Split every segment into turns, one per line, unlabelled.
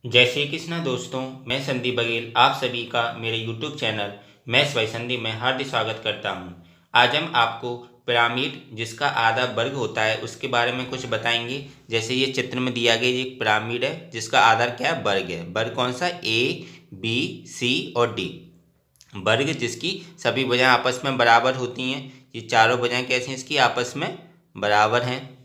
जय श्री कृष्णा दोस्तों, मैं संदीप बघेल आप सभी का मेरे YouTube channel maths by Sandeep में हार्दिक स्वागत करता हूं। आज हम आपको पिरामिड जिसका आधा वर्ग होता है उसके बारे में कुछ बताएंगे। जैसे ये चित्र में दिया गया ये एक पिरामिड है जिसका आधार क्या है, वर्ग है। वर्ग कौन सा? ए, बी, सी और डी। वर्ग जिसकी सभी भुजाएं आपस में बराबर होती हैं। ये चारों भुजाएं कैसी हैं? इसकी आपस में बराबर हैं।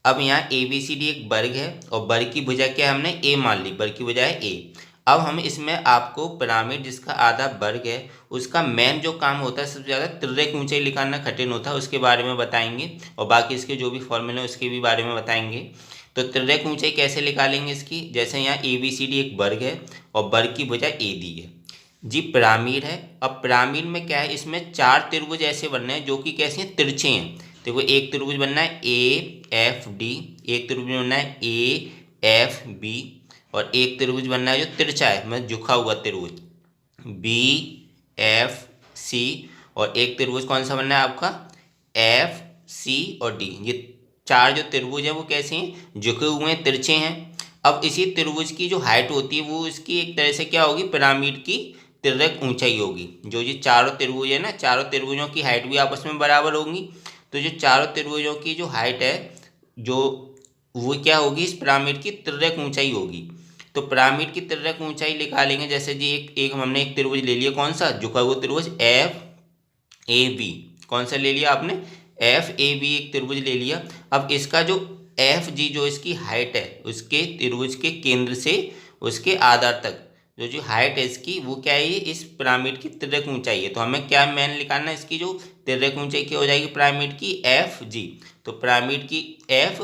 अब यहाँ ए बी सी डी एक वर्ग है और वर्ग की भुजा क्या है? हमने ए मान ली, वर्ग की भुजा है ए। अब हम इसमें आपको पिरामिड जिसका आधा वर्ग है उसका मेन जो काम होता है, सबसे ज़्यादा तिर्यक ऊंचाई निकालना कठिन होता है, उसके बारे में बताएंगे और बाकी इसके जो भी फॉर्मूले हैं उसके भी बारे में बताएंगे। तो तिर्यक ऊंचाई कैसे निकालेंगे इसकी? जैसे यहाँ ए बी सी डी एक वर्ग है और वर्ग की भुजा ए दी है जी। पिरामिड है। अब पिरामिड में क्या है, इसमें चार त्रिभुज ऐसे बनने हैं जो कि कैसे हैं? तिरछे हैं। देखो, एक त्रिभुज बनना है ए एफ डी, एक त्रिभुज बनना है ए एफ बी और एक त्रिभुज बनना है जो तिरछा है, मतलब झुका हुआ त्रिभुज बी एफ सी। और एक त्रिभुज कौन सा बनना है आपका? एफ सी और डी। ये चार जो त्रिभुज है वो कैसे हैं? झुके हुए हैं, तिरछे हैं। अब इसी त्रिभुज की जो हाइट होती है वो इसकी एक तरह से क्या होगी? पिरामिड की तिर्यक ऊंचाई होगी। जो ये चारों त्रिभुज है ना, चारों त्रिभुजों की हाइट भी आपस में बराबर होंगी। तो जो चारों त्रिभुजों की जो हाइट है जो वो क्या होगी? इस पिरामिड की तिर्यक ऊंचाई होगी। तो पिरामिड की तिर्यक ऊंचाई निकालेंगे। जैसे जी एक हमने एक त्रिभुज ले लिया, कौन सा? झुका हुआ त्रिभुज एफ ए बी। कौन सा ले लिया आपने? एफ ए बी एक त्रिभुज ले लिया। अब इसका जो एफ जी जो इसकी हाइट है उसके त्रिभुज के केंद्र से उसके आधार तक जो जो हाइट है इसकी वो क्या है? इस पिरामिड की तिर्यक ऊंचाई है। तो हमें क्या मैन निकालना है? इसकी जो तिर्यक ऊंचाई क्या हो जाएगी पिरामिड की? F G. तो पिरामिड की एफ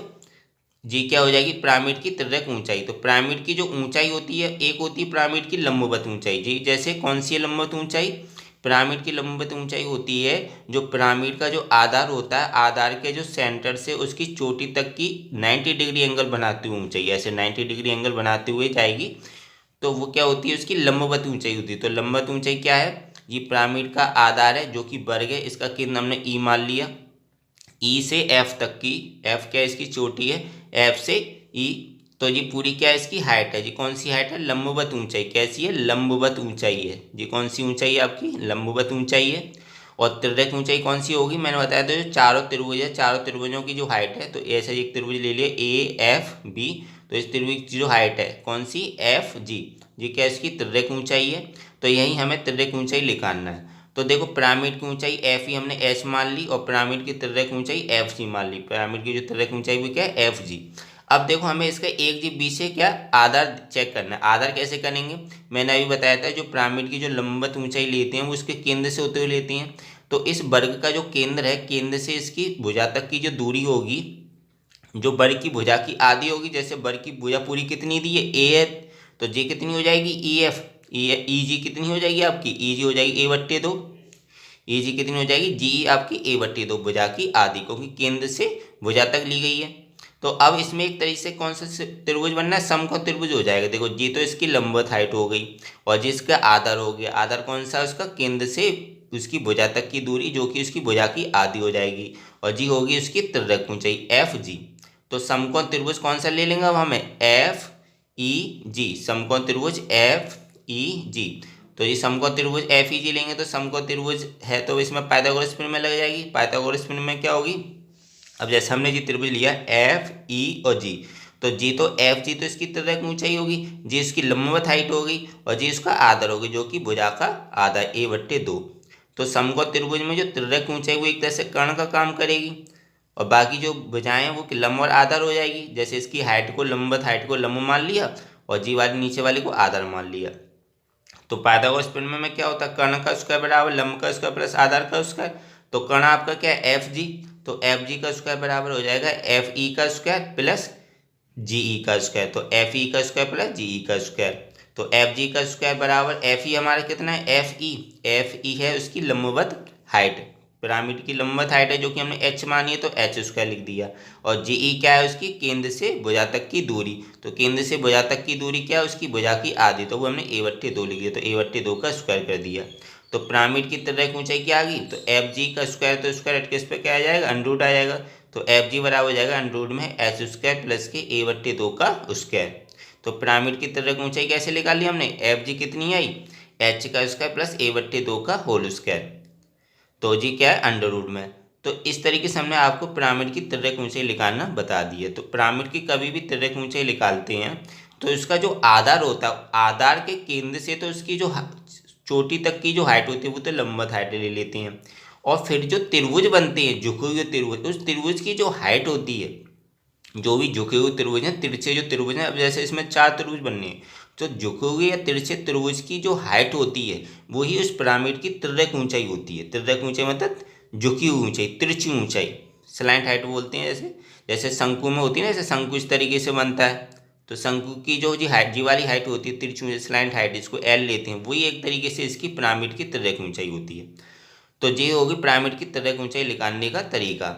जी क्या हो जाएगी? पिरामिड की तिर्यक ऊंचाई। तो पिरामिड की जो ऊंचाई होती है, एक होती है पिरामिड की लंबवत ऊंचाई जी। जैसे कौन सी है लंबवत ऊंचाई? पिरामिड की लंबवत ऊंचाई होती है जो पिरामिड का जो आधार होता है, आधार के जो सेंटर से उसकी चोटी तक की 90 डिग्री एंगल बनाती हुई ऊंचाई, ऐसे 90 डिग्री एंगल बनाते हुए जाएगी तो वो क्या होती है? उसकी लंबवत ऊंचाई होती है। तो लंबवत ऊंचाई क्या है? ये पिरामिड का आधार है जो कि वर्ग है, इसका केंद्र हमने ई मान लिया। ई से एफ तक की, एफ क्या है? इसकी चोटी है, एफ से ई। तो ये पूरी क्या है? इसकी हाइट है जी। कौन सी हाइट है? लंबवत ऊंचाई। कैसी है? लंबवत ऊंचाई है जी। कौन सी ऊंचाई है आपकी? लंबवत ऊंचाई है। और तिर्यक ऊंचाई कौन सी होगी? मैंने बताया था जो चारों त्रिभुज है, चारों त्रिभुजों की जो हाइट है, तो ऐसे एक त्रिभुज ले लिया ए एफ बी। तो इस त्रिभुज की जो हाइट है कौन सी? F G. जी क्या है? इसकी तिर्यक ऊंचाई है। तो यही हमें तिर्यक ऊंचाई निकालना है। तो देखो, पिरामिड की ऊंचाई एफ ही हमने एच मान ली और पिरामिड की तिर्यक ऊंचाई एफ जी मान ली। पिरामिड की जो तिर्यक ऊंचाई भी क्या है? F G. अब देखो, हमें इसका एक जी बी से क्या आधार चेक करना है। आधार कैसे करेंगे? मैंने अभी बताया था जो पिरामिड की जो लंबवत ऊंचाई लेते हैं वो इसके केंद्र से होते हुए लेते हैं। तो इस वर्ग का जो केंद्र है, केंद्र से इसकी भुजा तक की जो दूरी होगी, जो वर्ग की भुजा की आधी होगी। जैसे वर्ग की भुजा पूरी कितनी दी है? ए है। तो जी कितनी हो जाएगी? E F. ई जी कितनी हो जाएगी आपकी? ई जी हो जाएगी A/2। ई जी कितनी हो जाएगी? जी आपकी A/2 भुजा की आधी, क्योंकि केंद्र से भुजा तक ली गई है। तो अब इसमें एक तरीके से कौन सा त्रिभुज बनना है? समकोण त्रिभुज हो जाएगा। देखो, जी तो इसकी लंबवत हाइट हो गई और जिसका आधार हो गया। आधार कौन सा है उसका? केंद्र से उसकी भुजा तक की दूरी जो कि उसकी भुजा की आधी हो जाएगी। और जी होगी उसकी तिर्यक ऊंचाई एफ जी। तो समकोण त्रिभुज कौन सा ले लेंगे अब हमें? एफ ई जी। समकोण त्रिभुज एफ ई जी। तो ये समकोण त्रिभुज एफ ई जी लेंगे तो समकोण त्रिभुज है तो इसमें पाइथागोरस प्रमेय लग जाएगी। पाइथागोरस प्रमेय क्या होगी? अब जैसे हमने जी त्रिभुज लिया एफ ई और जी, तो जी तो एफ जी तो इसकी तिर्यक ऊंचाई होगी, जी इसकी लंबवत हाइट होगी और जी इसका आधार होगी जो कि भुजा का आधा A/2। तो समकोण त्रिभुज में जो तिर्यक ऊंचाई वो एक तरह से कर्ण का काम करेगी और बाकी जो भुजाएं हैं वो लंब और आधार हो जाएगी। जैसे इसकी हाइट को लंबवत हाइट को लंब मान लिया और जी वाली नीचे वाले को आधार मान लिया। तो पाइथागोरस प्रमेय में क्या होता है? कर्ण का स्क्वायर बराबर लंब का स्क्वायर प्लस आधार का स्क्वायर। तो कर्ण आपका क्या है? F G. तो एफ जी का स्क्वायर बराबर हो जाएगा एफ ई का स्क्वायर प्लस जी ई का स्क्वायर। तो एफ ई का स्क्वायर प्लस जी ई का स्क्वायर। तो एफ जी का स्क्वायर बराबर एफ ई हमारा कितना है? F E. एफ ई है उसकी लंबवत हाइट, पिरामिड की लंबवत हाइट है जो कि हमने एच मानी है तो एच स्क्वायर लिख दिया। और जी ई क्या है? उसकी केंद्र से भुजा तक की दूरी। तो केंद्र से भुजा तक की दूरी क्या है? उसकी भुजा की आधी, तो वो हमने A/2 लिख दिया। तो A/2 का स्क्वायर कर दिया। तो पिरामिड की तिर्यक ऊंचाई क्या आ गई? तो एफ जी का स्क्वायर, तो स्क्वायर किस पे क्या आ जाएगा? अंडरूट आ जाएगा। तो एफ जी बराबर हो जाएगा अंडरूट में एच स्क्वायर प्लस के A/2 का स्क्वायर। तो पिरामिड की त्रिज्या ऊंचाई कैसे निकाली हमने, एफ जी कितनी आई, एच का स्क्वायर प्लस ए बट्टे 2 का होल स्क्वायर, तो जी क्या है अंडर रूट में। तो इस तरीके से हमने आपको पिरामिड की त्रिज्या ऊंचाई निकालना बता दी है। तो पिरामिड की कभी भी त्रिज्या ऊंचाई निकालते हैं तो इसका जो आधार होता है, आधार के केंद्र से तो इसकी जो चोटी तक की जो हाइट होती है वो तो लंबवत हाइट ले लेते हैं, और फिर जो त्रिभुज बनते हैं झुके हुए त्रिभुज, उस त्रिभुज की जो हाइट होती है, जो भी झुके हुए त्रिभुज हैं, तिरछे जो त्रिभुज हैं, अब जैसे इसमें 4 त्रिभुज बनने हैं, तो झुके हुए या तिरछे त्रिभुज की जो हाइट होती है वही उस पिरामिड की त्रिज्या ऊंचाई होती है। त्रिज्या ऊंचाई मतलब झुकी हुई ऊंचाई, तिरछी ऊंचाई, स्लैंट हाइट बोलते हैं। जैसे जैसे शंकु में होती है ना, जैसे शंकु इस तरीके से बनता है, तो शंकु की जो जी हाइट, जी वाली हाइट होती है तिरछी ऊंचाई, स्लैंट हाइट, इसको एल लेते हैं, वही एक तरीके से इसकी पिरामिड की त्रिज्या ऊंचाई होती है। तो ये होगी पिरामिड की त्रिज्या ऊंचाई निकालने का तरीका।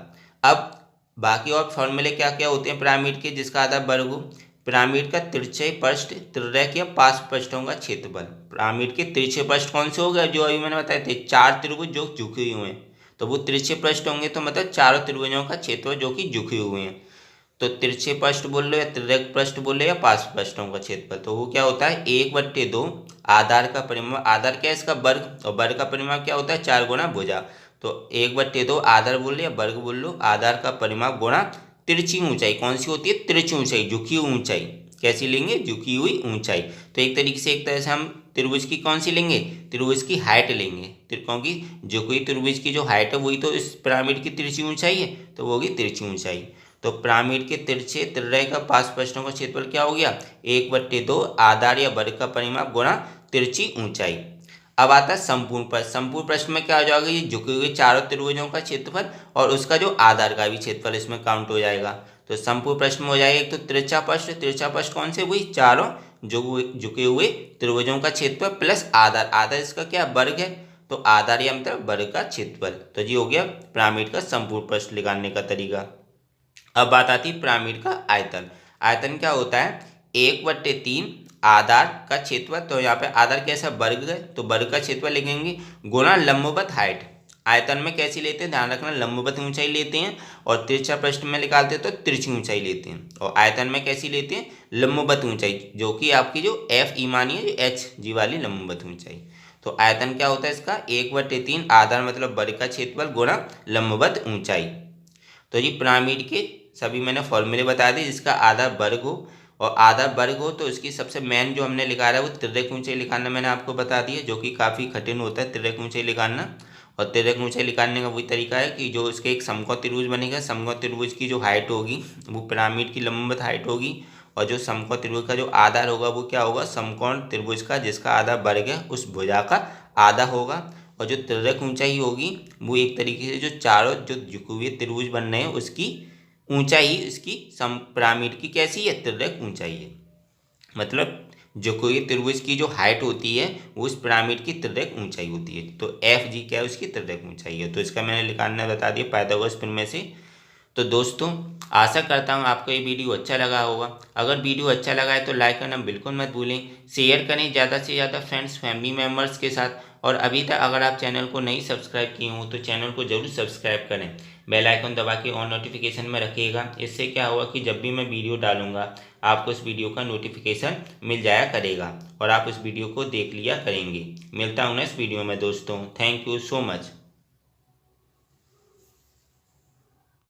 अब बाकी और फॉर्मूले क्या क्या होते हैं पिरामिड के, जिसका आधा वर्ग हो। पिरामिड का तिरछे पृष्ठ त्रिरेख या पांच पृष्ठों का क्षेत्रफल। पिरामिड के तिरछे पृष्ठ कौन से हो गए, जो अभी मैंने बताए थे, 4 त्रिभुज जो झुके हुए हैं, तो वो तिरछे पृष्ठ होंगे, तो मतलब चारों त्रिभुजों का क्षेत्रफल जो कि झुके हुए हैं। तो तिरछे पृष्ठ बोल लो या त्रिरेख पृष्ठ बोल लो या पांच पृष्ठों का क्षेत्रफल, तो वो क्या होता है 1/2 आधार का परिमाप, आधार क्या है इसका वर्ग, और वर्ग का परिमाप क्या होता है 4 गुना भुजा। तो 1/2 आधार बोल लो या वर्ग बोल लो, आधार का परिमाप गुणा तिरछी ऊंचाई, कौन सी होती है तिरछी ऊंचाई, झुकी हुई ऊंचाई, कैसी लेंगे झुकी हुई ऊंचाई। तो एक तरीके से, एक तरह से हम त्रिभुज की कौन सी लेंगे, त्रिभुज की हाइट लेंगे, क्योंकि झुकी हुई त्रिभुज की जो हाइट है वही तो इस पिरामिड की तिरछी ऊंचाई है, तो वो होगी तिरछी ऊंचाई। तो पिरामिड के तिरछे त्रिरेख का पांच पृष्ठों का क्षेत्रफल क्या हो गया 1/2 आधार या वर्ग का परिमाप गुणा तिरछी ऊंचाई। अब आता है संपूर्ण प्रश्न। संपूर्ण प्रश्न में क्या हो जाएगा, ये झुके हुए चारों त्रिभुजों का क्षेत्रफल और उसका जो आधार का भी क्षेत्रफल इसमें काउंट हो जाएगा। तो संपूर्ण प्रश्न में हो जाएगा एक तो तिरछा प्रश्न, तिरछा प्रश्न कौन से, वही चारों झुके हुए त्रिभुजों का क्षेत्रफल प्लस आधार, आधार इसका क्या वर्ग है, तो आधार या मतलब वर्ग का क्षेत्रफल। तो ये हो गया पिरामिड का संपूर्ण प्रश्न निकालने का तरीका। अब बात आती है पिरामिड का आयतन। आयतन क्या होता है 1/3 आधार का क्षेत्रफल, तो यहाँ पे आधार कैसा वर्ग है, तो वर्ग का क्षेत्रफल लिखेंगे गुणा लंबवत हाइट। आयतन में कैसी लेते हैं, ध्यान रखना लंबवत ऊंचाई लेते हैं, और तिरछा प्रश्न में निकालते हैं तो तिरछी ऊंचाई लेते हैं, और आयतन में कैसी लेते हैं लंबवत ऊंचाई, जो कि आपकी जो एफ ई मानी है, एच जी वाली लंबवत ऊंचाई। तो आयतन क्या होता है इसका 1/3 आधार मतलब वर्ग का क्षेत्रफल गुणा लंबवत ऊंचाई। तो ये पिरामिड के सभी मैंने फॉर्मूले बता दिए, जिसका आधा वर्ग हो, और आधा वर्ग हो तो इसकी सबसे मेन जो हमने निकाला है वो त्रिरेख ऊंचाई निकालना मैंने आपको बता दिया, जो कि काफ़ी कठिन होता है त्रिरेख ऊंचाई निकालना। और त्रिरेख ऊंचाई निकालने का वही तरीका है कि जो इसके एक समकोण त्रिभुज बनेगा, समकोण त्रिभुज की जो हाइट होगी वो पिरामिड की लंबवत हाइट होगी, और जो समकोण त्रिभुज का जो आधार होगा वो क्या होगा समकोण त्रिभुज का जिसका आधा वर्ग है उस भुजा का आधा होगा। और जो त्रिरेख ऊंचाई होगी वो एक तरीके से जो चारों जो झुके हुए त्रिभुज बन रहे हैं उसकी ऊंचाई, इसकी सम पिरामिड की कैसी है त्रिरेख ऊंचाई है, मतलब झुके हुए त्रिभुज की जो हाइट होती है वो उस पिरामिड की त्रिरेख ऊंचाई होती है। तो एफ जी क्या है उसकी त्रिरेख ऊंचाई है। तो इसका मैंने निकालना बता दिया पाइथागोरस प्रमेय से। तो दोस्तों आशा करता हूँ आपको ये वीडियो अच्छा लगा होगा। अगर वीडियो अच्छा लगा है तो लाइक करना बिल्कुल मत भूलें, शेयर करें ज़्यादा से ज़्यादा फ्रेंड्स फैमिली मेम्बर्स के साथ, और अभी तक अगर आप चैनल को नहीं सब्सक्राइब किए हो तो चैनल को जरूर सब्सक्राइब करें, बेल आइकन दबा के ऑन नोटिफिकेशन में रखिएगा। इससे क्या होगा कि जब भी मैं वीडियो डालूंगा आपको इस वीडियो का नोटिफिकेशन मिल जाया करेगा और आप इस वीडियो को देख लिया करेंगे। मिलता हूँ नेक्स्ट वीडियो में दोस्तों, थैंक यू सो मच।